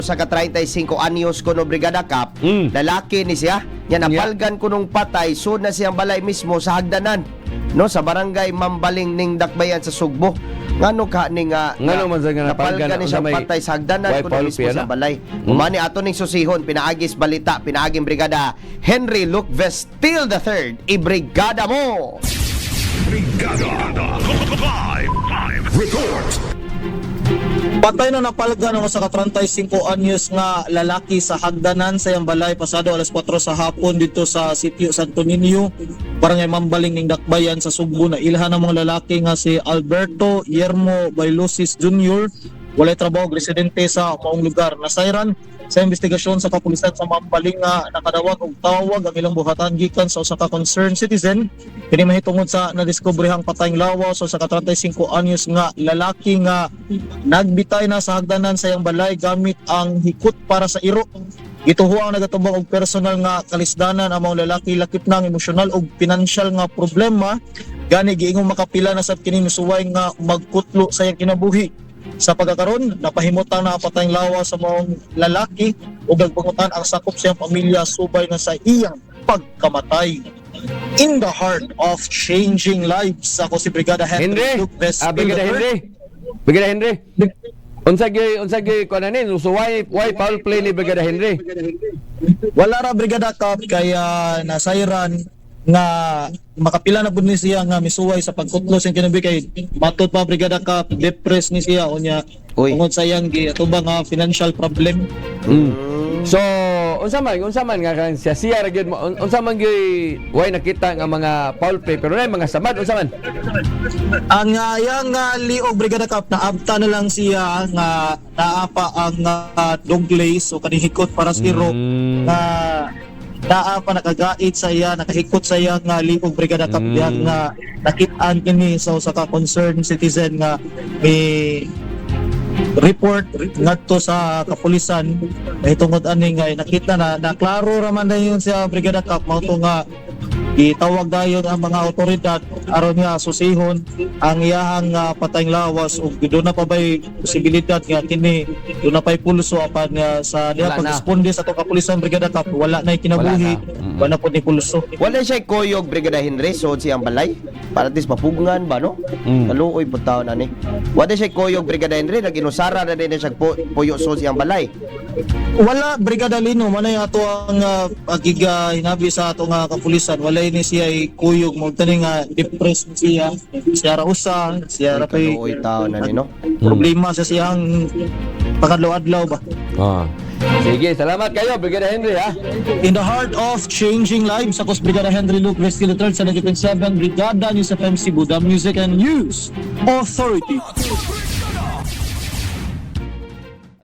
sa ka 35 anyos ko no Brigada Cap, lalaki ni siya. Yan napalgan ko nung patay, sud na siyang balay mismo sa hagdanan. No, sa barangay Mambaling ning Dakbayan sa Sugbo. Ngano ka ning Ngano man sa napalgan ni siyang patay sa hagdanan kuno mismo sa balay. Umani ato ning susihon pinaagis balita pinaaging Brigada Henry Luke Vestil III. Ibrigada mo. Brigada Live Report. Patay na napalgan ng sa 35 anyos nga lalaki sa hagdanan sa iyang balay pasado alas 4 sa hapon dito sa sitio Santo Niño, barangay Mambaling ning Dakbayan sa Sugbo. Na ilhan ng mga lalaki nga si Alberto Yermo Bailosis Jr. walay trabaho, residente sa maong lugar. Nasayran sa investigasyon sa kapulisan sa Mambaling nga nakadawat og tawag ang ilang buhatan gikan sa usa ka concerned citizen kini mahitungod sa nadiskubrehang patayng lawas sa 35 anyos nga lalaki nga nagbitay na sa hagdanan sa iyang balay gamit ang hikot para sa iro. Gituho ang nagatubang og personal nga kalisdanan ang mga lalaki lakip ng emosyonal og pinansyal nga problema gani giingong makapila na sab kini misuway nga magkutlo sa iyang kinabuhi. Sa pagkakaroon, napahimutan na patayng lawas sa mga lalaki ug nagpangutan ang sakop sa iyang pamilya subay na sa iyang pagkamatay. In the heart of changing lives, ako si Brigada Henry Luke Vestil III. Brigada Henry. Unsa gyud kuan ani so why foul play ni Brigada Henry? Wala ra Brigada Cup kaya nasayran nga makapila na pud ni siya nga misuway sa pagkutlo sa kinabuhi kay matud pa Brigada Cup depressed ni siya unya tungod sa iyang gitubang nga financial problem. So unsa man nga kan siya ra gyud mo unsa man gyud why nakita nga mga foul play pero nay mga samad unsa man? Ang yang liog Brigada Cup na abta na lang siya nga naapa ang dog lace o kanihikot para sa iro na naa pa nakagait sa iya, nakahikot sa iya nga liog Brigada Cup diyan nga nakit-an kini sa usa ka concerned citizen nga may report ngadto sa kapulisan mahitungod ani nga nakita na klaro ra man dayon sa Brigada Cup mao to nga itawag dayon ang mga otoridad aron nga susihon ang iyahang patayng lawas ug doon na pa bay posibilidad nga kini doon na pay pulso apan sa diha pag-responde sa to kapulisan Brigada Cup wala na kinabuhi wala po ni pulso. Wala siya koyog Brigada Henry so siyang balay para tis mapugngan ba no? Kaluoy pud taon ani. Wala siya koyog Brigada Henry naginusara na din siya puyo so siyang balay. Wala Brigada Lino manay ato ang agiga hinabi sa ato nga kapulisan wala ni siya kuyog mo tani nga depressed siya ra usa siya ra pay taon ani no. Problema sa siyang pagkadlaw-adlaw ba. Sige, salamat kayo Brigada Henry ha. In the heart of changing lives, ako si Brigada Henry Luke Vestil III sa 97 Brigada News FM Cebu, the Music and News Authority.